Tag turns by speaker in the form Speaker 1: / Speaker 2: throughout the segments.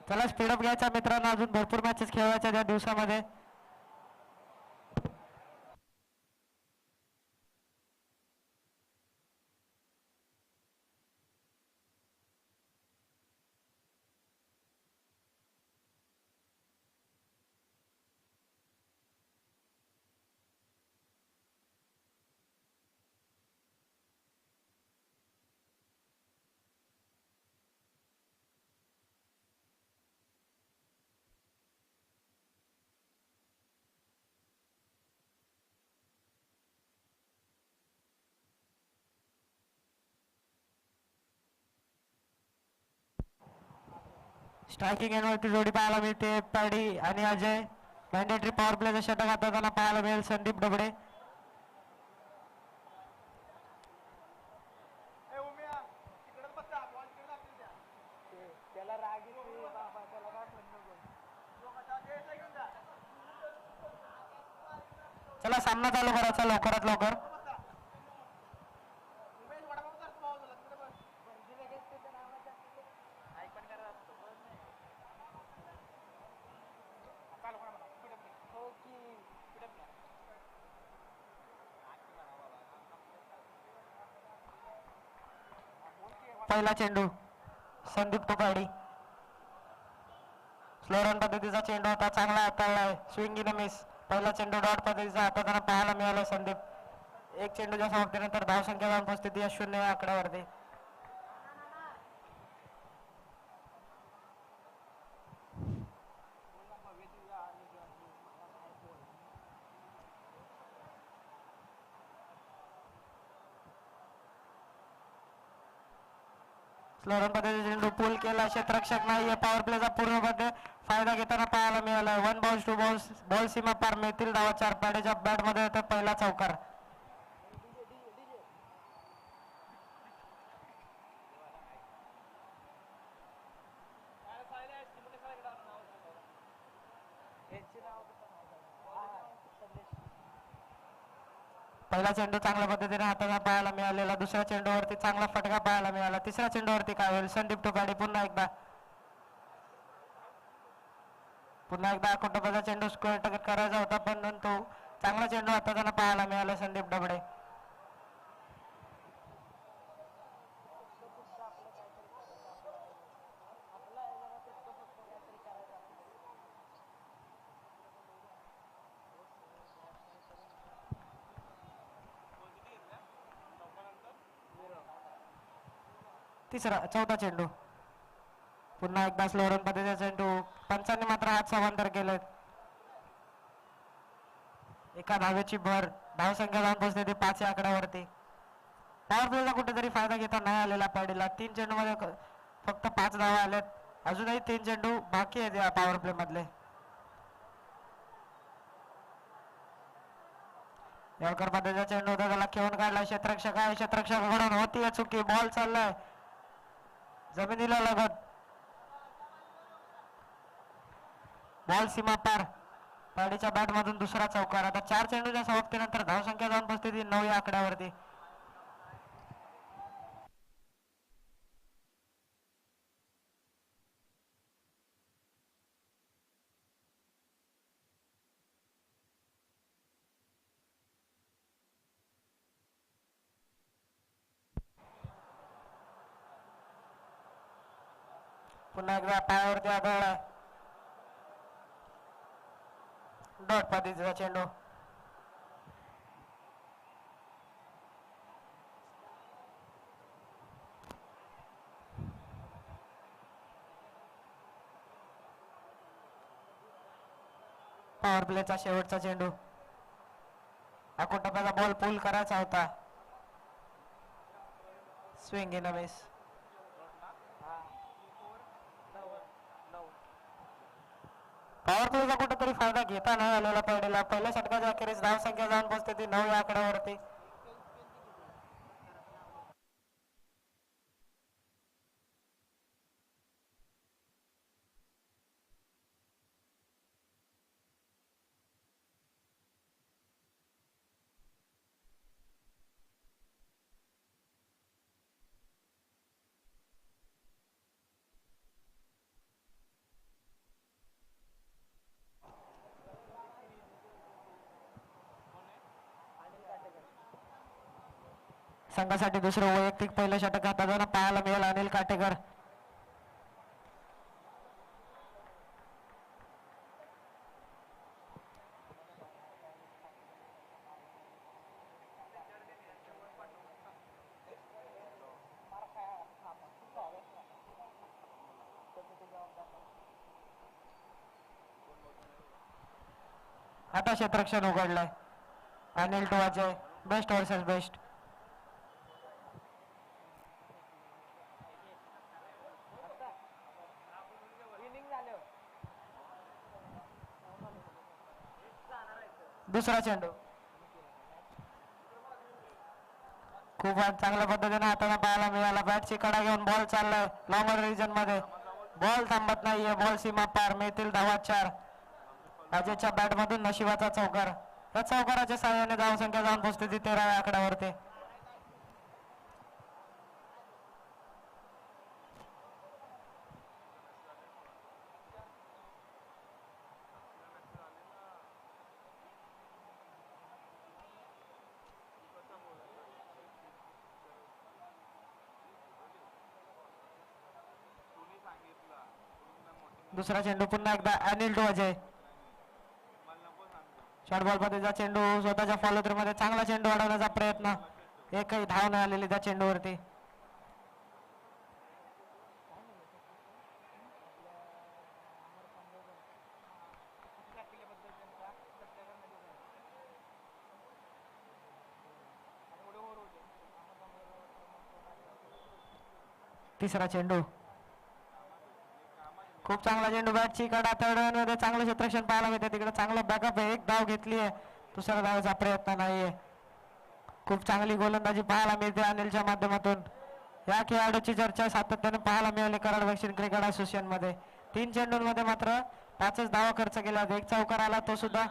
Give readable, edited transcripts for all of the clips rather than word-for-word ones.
Speaker 1: चला स्पीडअप घ्यायचा मित्रांनो, अजून भरपूर मॅचेस खेळवायच्या त्या दिवसामध्ये. स्ट्रायकिंग एंडवरती जोडी पाहायला मिळते. पॅडी आणि अजय. मॅन्डेटरी पॉवर प्लेचं षटक हाताळताना पाहायला मिळेल संदीप डबडे. चला सामना चालू करायचा लवकरात लवकर. पहिला चेंडू संदीप तुकाडी. स्लो रन पद्धतीचा चेंडू होता, चांगला हाताळलाय. Swing in miss. पहिला चेंडू डॉट पद्धतीचा हाताळताना पाहायला मिळाला संदीप. एक चेंडूच्या समाप्तीनंतर धावसंख्या जाऊन उपस्थिती या 0 या आकड्यावरती. स्लो रन पद्धतीचा चेंडू पूल केला. क्षेत्ररक्षक नाही. पॉवर प्लेचा पूर्णपणे फायदा घेताना पाहायला मिळाला. 1 बॉल्स 2 बॉल्स. बॉल सीमा पार मिळतील धावा 4. पाड्याच्या बॅटमध्ये होता पहिला चौकार. पहिला चेंडू चांगल्या पद्धतीने हाताला पाहायला मिळालेला. दुसऱ्या चेंडूवरती चांगला फटका पाहायला मिळाला. तिसऱ्या चेंडूवरती काय होईल? संदीप तुकाडी पुन्हा एकदा कुटुंबाचा चेंडू स्क्वेअर टार्गेट करायचा होता, परंतु चांगला चेंडू हाताला पाहायला मिळाला संदीप डबडे. चौथा चेंडू पुन्हा एकदा स्लो रन पद्धतीचा चेंडू. पंचांनी मात्र हात समांतर केले. एका धावेची भर. धावसंख्या जाऊन पोहोचते 5 या आकड्यावरती. पॉवर प्लेचा कुठेतरी फायदा घेता नाही आलेला पॅडीला. 3 चेंडू मध्ये फक्त 5 धावा आल्यात. अजूनही 3 चेंडू बाकी आहेत या पॉवर प्ले मधले. येळकर पद्धतीचा चेंडू होता, त्याला खेळून काढला. क्षेत्ररक्षक आहे. क्षेत्ररक्षकाकडून होती चुकी. बॉल चाललाय जमिनीला लागत. बॉल सीमा पार. पॅडीच्या बॅट मधून दुसरा चौकार. आता 4 चेंडूच्या समाप्तीनंतर धावसंख्या जाऊन पोहोचते 9 या आकड्यावरती. पुन्हा एकदा पायावरती आढळला. डॉट पद्धतीचा चेंडू. पॉवर प्लेचा शेवटचा चेंडू. अकोटाचा बॉल पूल करायचा होता. Swing in miss. पॉवर प्लेचा कुठेतरी फायदा घेता नाही आलेला पडलेला. पहिल्या षटकाच्या अखेरीस धावसंख्या जाऊन पोहोचते 9 या आकड्यावरती. संघासाठी दुसरं वैयक्तिक पहिलं षटक हाताळताना पाहायला मिळेल अनिल काटेकर. आता क्षेत्ररक्षण उघडलंय. Anil to Ajay, best versus best. दुसरा चेंडू खूप चांगल्या पद्धतीने हाताने पाहायला मिळाला. बॅटची कडा घेऊन बॉल चाललाय लॉंगर रिजन मध्ये. बॉल थांबत नाहीये. बॉल सीमा पार. मिळतील धावा 4. अजयच्या बॅट मधून नशिबाचा चौकार. या चौकाराच्या साहाय्याने धावसंख्या जाऊन पोहोचते ती 13व्या आकड्यावरती. दुसरा चेंडू पुन्हा एकदा Anil to Ajay. Short ball पद्धतीचा चेंडू स्वतःच्या फॉलो थ्रू मध्ये चांगला चेंडू अडवण्याचा प्रयत्न. एकही धाव नाही आलेली त्या चेंडूवरती. तिसरा चेंडू खूप चांगला चेंडू. बॅटची कडा तळण्यामध्ये चांगलं क्षेत्ररक्षण पाहायला मिळते. तिकडे चांगला बॅकअप आहे. एक धाव घेतली आहे. दुसऱ्या धावाचा प्रयत्न नाहीये. खूप चांगली गोलंदाजी पाहायला मिळते अनिलच्या माध्यमातून. या खेळाडूची चर्चा सातत्याने पाहायला मिळाली कराड दक्षिण क्रिकेट असोसिएशन मध्ये. 3 चेंडूंमध्ये मात्र 5च धावा खर्च केल्या. एक चौकार आला तो सुद्धा.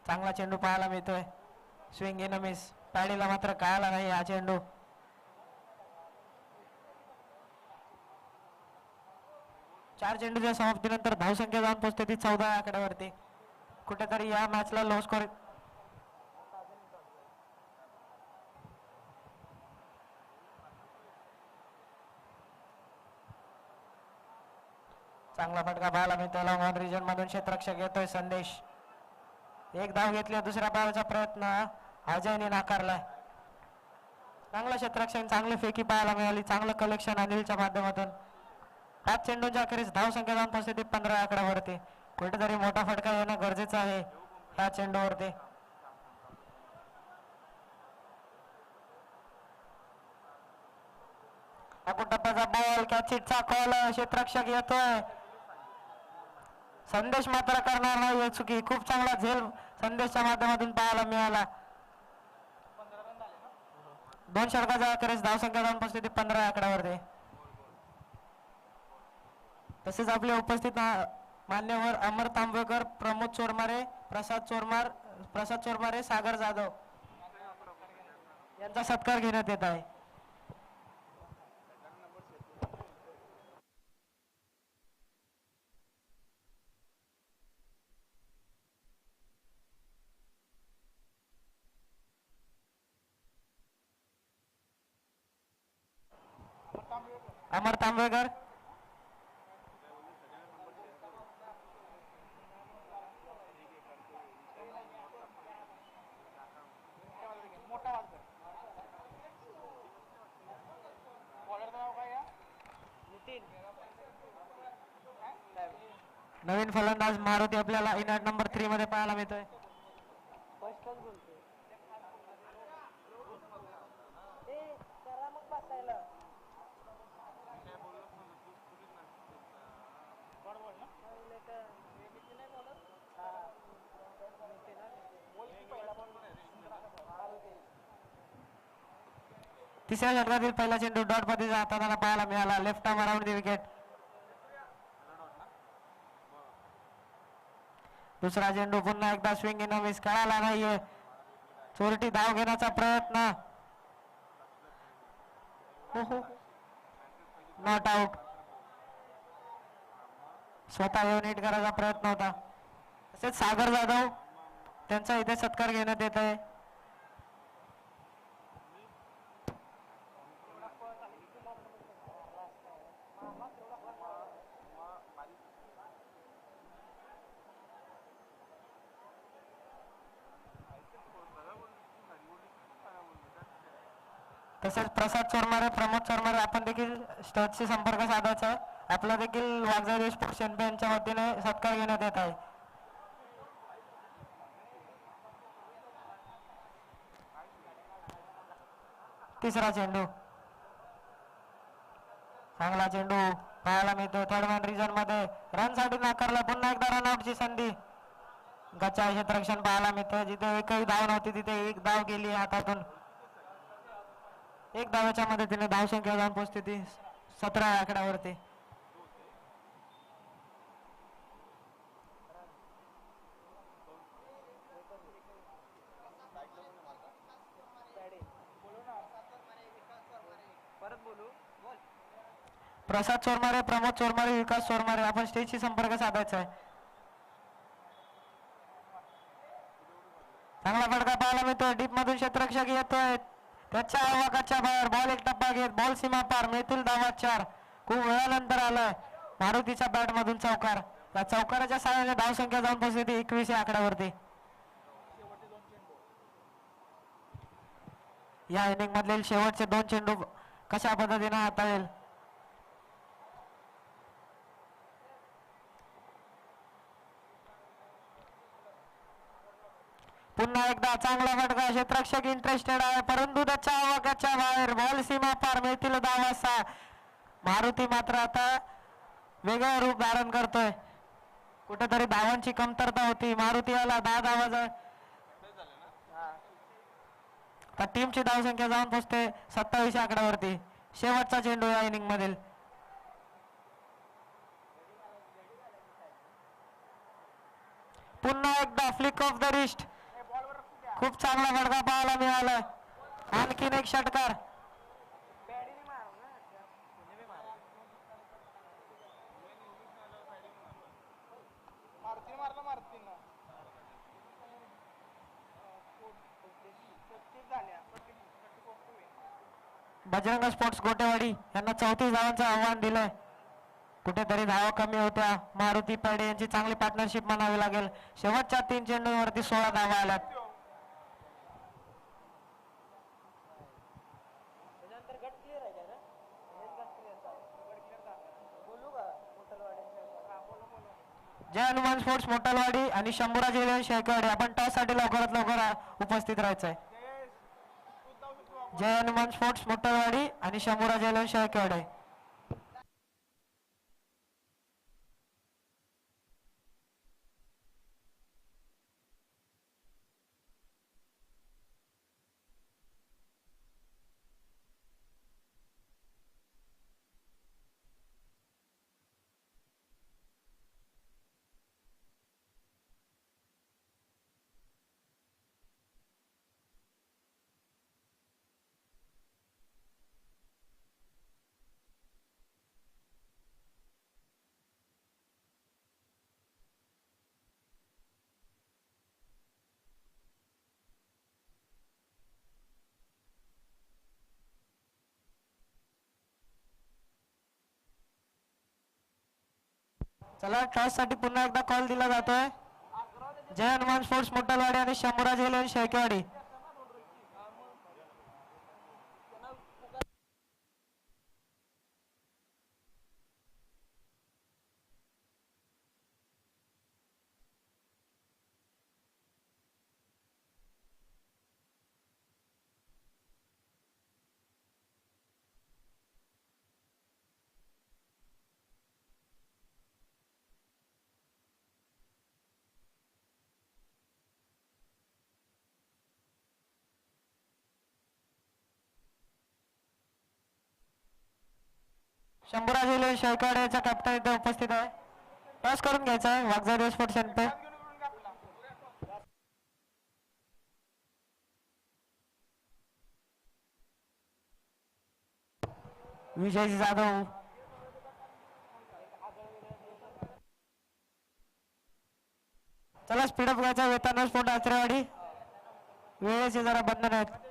Speaker 1: चांगला चेंडू पाहायला मिळतोय. Swing in miss. पॅडीला मात्र कळाला नाही हा चेंडू. चार चेंडूच्या समाप्तीनंतर धावसंख्या जाऊन पोहोचते ती 14 आकड्यावरती. कुठेतरी या मॅचला लो स्कोर. चांगला फटका पाहायला मिळतोय. लॉंग रिजन मधून क्षेत्ररक्षक येतोय संदेश. एक धाव घेतली. दुसऱ्या धावाचा प्रयत्न अजयने नाकारलाय. चांगलं क्षेत्ररक्षण, चांगली फेकी पाहायला मिळाली. चांगलं कलेक्शन अनिलच्या माध्यमातून. 5 चेंडूंच्या अखेरीस धावसंख्या जाऊन पोहोचते ती 15 आकड्यावरती. कुठेतरी मोठा फटका येणं गरजेचं आहे ह्या चेंडूवरती. टप्प्याचा बॉल. कॅचिटचा कॉल. क्षेत्ररक्षक येतोय. संदेश मात्र करणार नाही चुकी. खूप चांगला झेल संदेशच्या माध्यमातून पाहायला मिळाला. 2 षटकाच्या अखेरीस धावसंख्या जाऊन पोहोचते ती 15 आकड्यावरती. तसेच आपले उपस्थित मान्यवर अमर तांबेकर, प्रमोद चोरमारे, प्रसाद चोरमारे, सागर जाधव यांचा सत्कार घेण्यात येत आहे. अमर तांबेकर, नवीन फलंदाज मारुती आपल्याला इनॅट नंबर 3 मध्ये पाहायला मिळतोय. तिसऱ्या षटकातील पहिला चेंडू डॉट पद्धतीचा हाताळताना पाहायला मिळाला. Left arm around the wicket. दुसरा चेंडू पुन्हा एकदा स्विंग इन मिस. कळाला नाहीये. चोरटी धाव घेण्याचा प्रयत्न. Not out. स्वतः येऊन हिट करायचा प्रयत्न होता. तसेच सागर जाधव त्यांचा इथे सत्कार घेण्यात येत आहे. तसेच प्रसाद चोरमारे, प्रमोद चोरमारे आपण देखील स्टेजशी संपर्क साधायचा आहे. आपला देखील वागजाई स्पोर्ट्स चॅम्पियनच्या वतीने सत्कार घेण्यात येत आहे. तिसरा चेंडू, चांगला चेंडू पाहायला मिळतो. थर्ड मॅन रिजन मध्ये रन साठी नाकारला. पुन्हा एकदा रनआउटची संधी. गच्चा क्षेत्ररक्षण पाहायला मिळते. जिथे एकही धाव नव्हती तिथे एक धाव गेली हातातून. एक धावाच्या मदतीने धाव संख्या जाऊन पोहोचते ती 17 आकड्यावरती. प्रसाद चोरमारे, प्रमोद चोरमारे, विकास चोरमारे आपण स्टेजशी संपर्क साधायचा आहे. चांगला फटका पाहायला मिळतोय. डीप मधून क्षेत्ररक्षक येतोय. त्याच्या आवाकाच्या बाहेर बॉल एक टप्पा घेत बॉल सीमा पार. मिळतील धावा 4. खूप वेळानंतर आलाय मारुतीच्या बॅट मधून चौकार. या चौकाराच्या सहाय्याने धाव संख्या जाऊन पोहोचते 21 या आकड्यावरती. या इनिंग मधील शेवटचे 2 चेंडू कशा पद्धतीने हाताळेल. पुन्हा एकदा चांगला फटका. क्षेत्ररक्षक इंटरेस्टेड आहे परंतु त्याच्या आवाकाच्या बाहेर बॉल सीमा पार. मिळतील धावा 6. मारुती मात्र आता वेगळं रूप धारण करतोय. कुठेतरी धावांची कमतरता होती. मारुती आला 10 धावा. आता टीमची धावसंख्या जाऊन पोहोचते 27 आकड्यावरती. शेवटचा चेंडू या इनिंग मधील. पुन्हा एकदा फ्लिक ऑफ द रिस्ट. खूप चांगला फटका पाहायला मिळाला. आणखीन एक षटकार. बजरंग स्पोर्ट्स गोटेवाडी यांना 34 धावांचं आव्हान दिलंय. कुठेतरी धावा कमी होत्या. मारुती पेडे यांची चांगली पार्टनरशिप म्हणावी लागेल. शेवटच्या 3 चेंडूवरती 16 धावा आल्यात. जय हनुमान स्पोर्ट्स मोटलवाडी आणि शंभूराज इलेव्हन शेळकेवाडी आपण टॉस साठी लवकरात लवकर उपस्थित राहायचं आहे. जय हनुमान स्पोर्ट्स मोटलवाडी आणि शंभूराज इलेव्हन शेळकेवाडी. चला टॉस साठी पुन्हा एकदा कॉल दिला जातोय. जय हनुमान स्पोर्ट्स मोटलवाडी आणि शंभूराज इलेव्हन शेळकेवाडी. शंभूराज इलेव्हन शेळकेवाडीचा कॅप्टन इथे उपस्थित आहे. टॉस करून घ्यायचा आहे वागजाई स्पोर्ट्स सेंटर. विजय जाधव. चला स्पीडअप व्हायचा. वेताना स्फोट आचरेवाडी. वेळेचे जरा बंधन आहेत.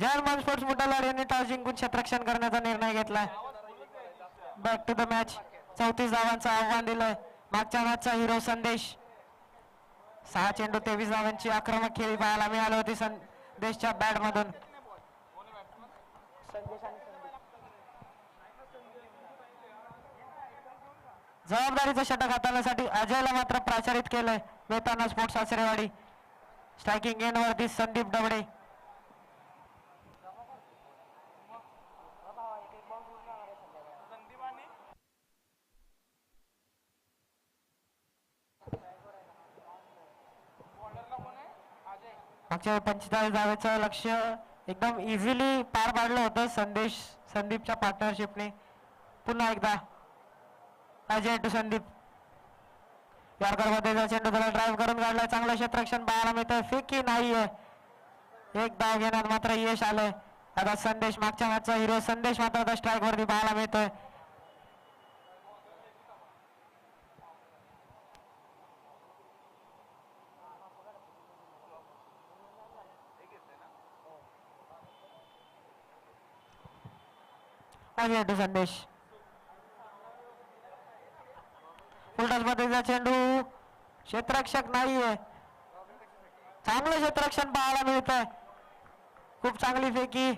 Speaker 1: जर्मन स्पोर्ट्स मुठालाड यांनी टॉस जिंकून क्षेत्ररक्षण करण्याचा निर्णय घेतलाय. Back to the match. 34 धावांचं आव्हान दिलंय. मागच्या मॅचचा हिरो संदेश. 6 चेंडू 23 धावांची आक्रमक खेळी पाहायला मिळाली होती संदेशच्या बॅट मधून. जबाबदारीचं षटक हाताळण्यासाठी अजयला मात्र प्राचारित केलंय वेताना स्पोर्ट्स आचरेवाडी. स्ट्रायकिंग एंड वरती संदीप डबडे. मागच्या 45 धावेचं लक्ष्य एकदम इझिली पार पाडलं होतं संदीपच्या पार्टनरशिपने. पुन्हा एकदा अजय टू संदीप. यॉर्कर मध्ये चेंडू त्याला ड्राईव्ह करून काढलाय. चांगलं क्षेत्ररक्षण पाहायला मिळतंय. फेकी नाहीये. एक धाव घेण्यात मात्र यश आलंय. आता संदेश, मागच्या मॅचचा हिरो संदेश मात्र आता स्ट्राईक वरती पाहायला मिळतोय. अजय टू संदेश. फुलटॉस मध्ये चेंडू. क्षेत्ररक्षक नाहीये. चांगलं क्षेत्ररक्षण पाहायला मिळतंय. खूप चांगली फेकी.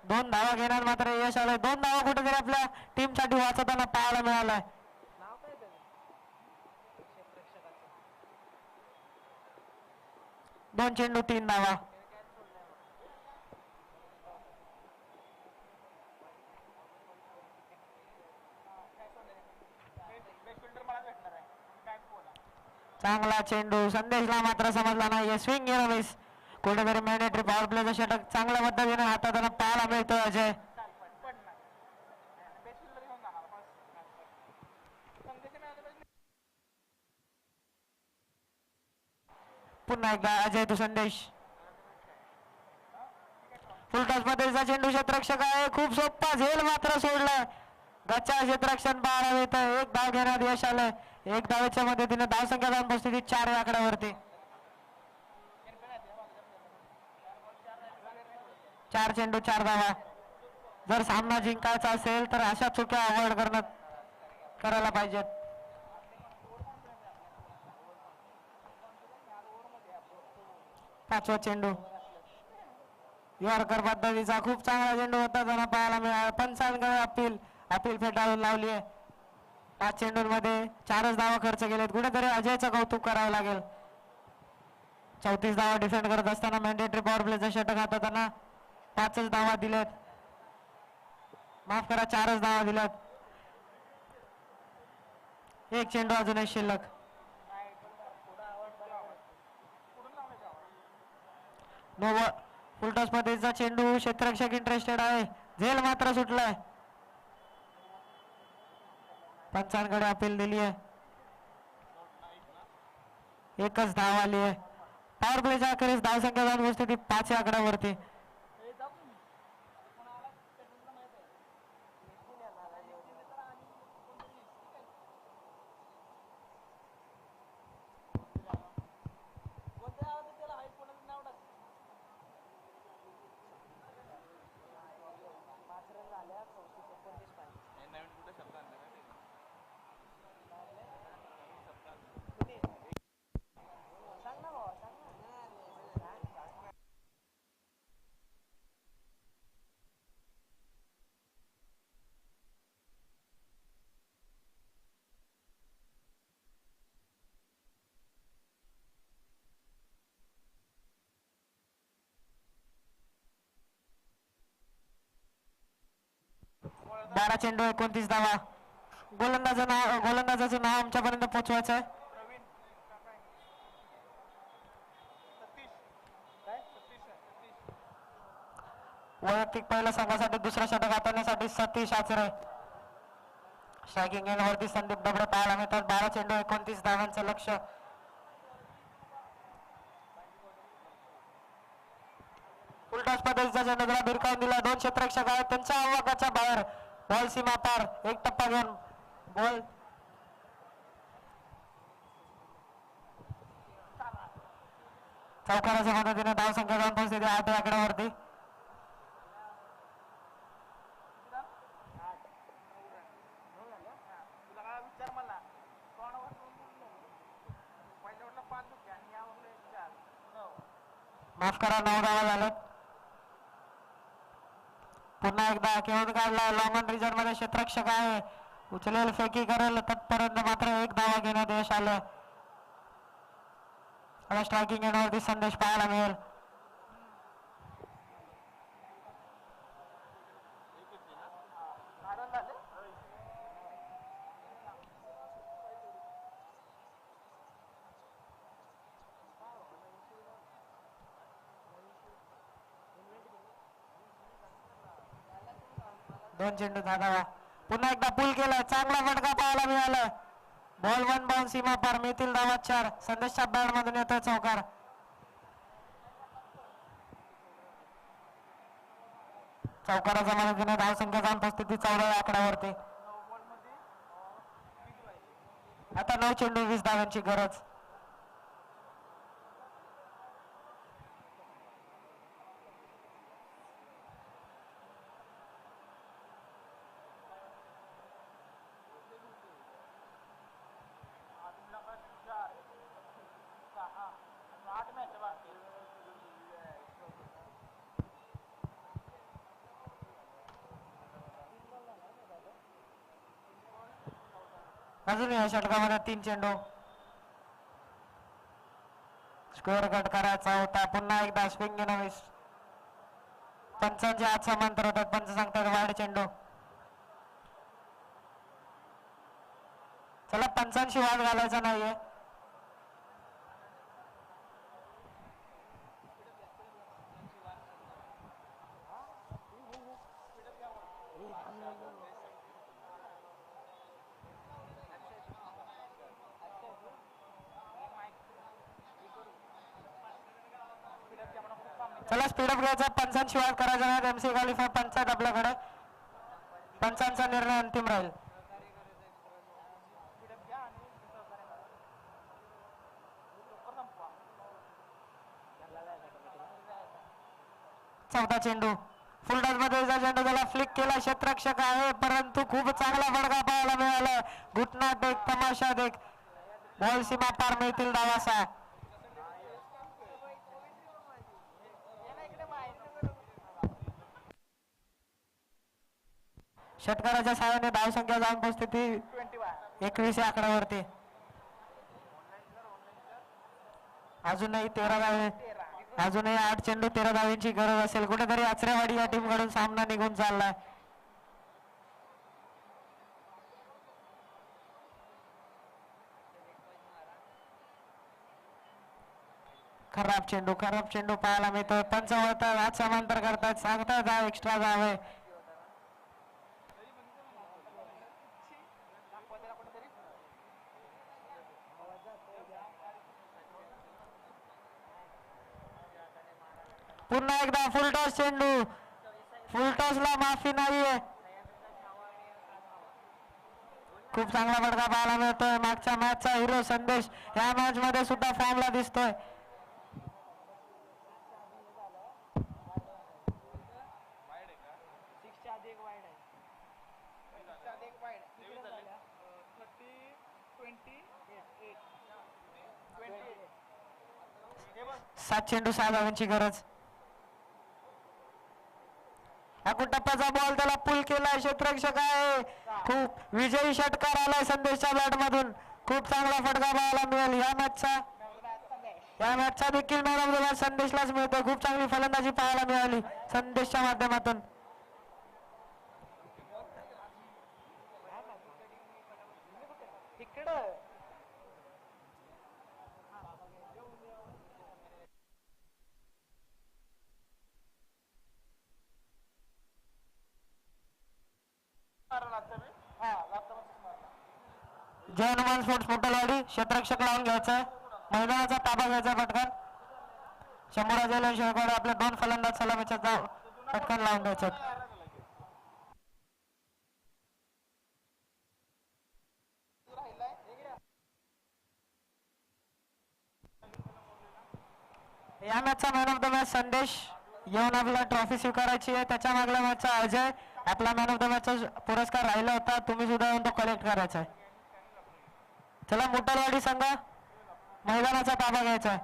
Speaker 1: 2 धावा घेण्यात मात्र यश आलंय. 2 धावा कुठेतरी आपल्या टीम साठी वाचताना पाहायला मिळालाय. 2 चेंडू 3 धावा. चांगला चेंडू. संदेशला मात्र समजला नाही. स्विंग गेला मिस. कुठेतरी मॅन्डेटरी पॉवर प्लेचं षटक चांगल्या पद्धतीने हाताळताना पाहायला मिळतोय अजय. पुन्हा एकदा अजय टू संदेश. फुलटॉस मध्येचा चेंडू. क्षेत्ररक्षक आहे. खूप सोपा झेल मात्र सोडलाय. गच्चा क्षेत्ररक्षण पाहायला मिळतंय. 1 धाव घेण्यात यश आलंय. 1 धावेच्या मदतीने धावसंख्या जाऊन पोहोचली 4 या आकड्यावरती. 4 चेंडू 4 धावा. जर सामना जिंकायचा असेल तर अशा चुक्या अवॉइड करायला पाहिजेत. पाचवा चेंडू. यॉर्कर पद्धतीचा खूप चांगला चेंडू होता त्यांना पाहायला मिळाला. पंचांकडे अपील फेटाळून लावली आहे. 5 चेंडूंमध्ये 4च धावा खर्च केलेत. कुठेतरी अजयचं कौतुक करावं लागेल. 34 धावा डिफेंड करत असताना मॅन्डेटरी पॉवर प्लेचं षटक हाताळताना 5च धावा दिल्यात. माफ करा, 4च धावा दिल्यात. 1 चेंडू अजूनही शिल्लक. फुलटॉस मध्येचा चेंडू. क्षेत्ररक्षक इंटरेस्टेड आहे. झेल मात्र सुटलाय. पंचांकडे अपील दिली आहे. 1च धाव आली आहे. पॉवर प्लेच्या अखेरीस धावसंख्या जाऊन पोहोचते ती 5 या आकड्यावरती. 12 चेंडू 29 धावा. गोलंदाजाचं नाव आमच्यापर्यंत पोहोचवायचं आहे. वैयक्तिक पहिल्या संघासाठी दुसरा षटक हाताळण्यासाठी सतीश आचरे. स्ट्रायकिंग एंडवरती संदीप डबडे पाहायला मिळतात. 12 चेंडू 29 धावांचं लक्ष. उलटाच पद्धतीचा चेंडूला भिरकावून दिला. 2 क्षेत्ररक्षक आहेत त्यांच्या आवाकाच्या बाहेर. बॉल सीमा पार. एक टप्पा घेऊन बॉल चौकाराच्या मदतीने धाव संख्या जाऊन पोहोचते 8 आकड्यावरती. माफ करा 9 धावा झाल्यात. पुन्हा एकदा खेळून काढला. लॉंगन रिजन मध्ये क्षेत्ररक्षक आहे. उचलेल फेकी करेल तत्पर्यंत मात्र 1 धावा घेण्यात यश आलं. आता स्ट्रायकिंग एंडवरती संदेश पाहायला मिळेल. दोन चेंडू 10 धावा. पुन्हा एकदा पूल केला. चांगला फटका पाहायला मिळाला. बॉल 1 बाउंड सीमा पार. मिळतील धावा 4. संदेशच्या बॅट मधून येतोय चौकार. चौकाराच्या मदतीने धाव संख्या जाऊन पोहोचते 14 आकड्यावरती. आता 9 चेंडू 20 धावांची गरज. अजून या षटकामध्ये 3 चेंडू. स्क्वेअर कट करायचा होता. पुन्हा एकदा स्विंग नवीस. पंचांचे हात समांतर होतात. पंच सांगतात वाढ चेंडू. चला पंचांशी वाद घालायचा नाहीये. चला स्पीडअप घ्यायचा. पंचांशी वाद करायचा नाही. एमसी क्वालिफाय पंचायत आपल्याकडे. पंचांचा निर्णय अंतिम राहील. चौथा चेंडू. फुल टॉस मध्ये चेंडू त्याला फ्लिक केला. क्षेत्ररक्षक आहे परंतु खूप चांगला फटका पाहायला मिळाला. घुटना देख तमाशा देख. बॉल सीमा पार. मिळतील धावा 6. षटकाराच्या सहाय्याने धाव संख्या जाऊन पोहोचते 21 आकड्यावरती. अजूनही 13 धावे. अजूनही 8 चेंडू 13 धावांची गरज असेल. कुठेतरी आचरेवाडी या टीम कडून सामना निघून चाललाय. खराब चेंडू पाहायला मिळतोय. पंच वळतात. हात समांतर करतात. सांगतात धाव एक्स्ट्रा धाव आहे. पुन्हा एकदा फुलटॉस चेंडू. फुलटॉसला माफी नाहीये. खूप चांगला फटका पाहायला मिळतोय. मागच्या मॅचचा हिरो संदेश या मॅच मध्ये सुद्धा फॉर्मला दिसतोय. सात चेंडू 6 धावांची गरज. टप्प्याचा बॉल त्याला पुल केलाय. क्षेत्ररक्षक आहे. खूप विजयी षटकार आलाय संदेशच्या बॅट मधून. खूप चांगला फटका पाहायला मिळेल. या मॅचचा देखील मॅन ऑफ द मॅच संदेशलाच मिळतो. खूप चांगली फलंदाजी पाहायला मिळाली संदेशच्या माध्यमातून. जय हनुमान स्पोर्ट्स मोठलवाडी क्षेत्ररक्षक लावून घ्यायचा, मैदानाचा ताबा घ्यायचा पटकन. शंभूराजे शेळगावडे आपले 2 फलंदाज सलामीच्या पटकन लावून द्यायचे. या मॅचचा मॅन ऑफ द मॅच संदेश येऊन आपला ट्रॉफी स्वीकारायची आहे. त्याच्या मागल्या मॅचचा अजय आपला मॅन ऑफ द मॅचचा पुरस्कार राहिला होता, तुम्ही सुद्धा येऊन तो कलेक्ट करायचा आहे. चला मोठलवाडी संघ मैदानाचा ताबा घ्यायचा आहे.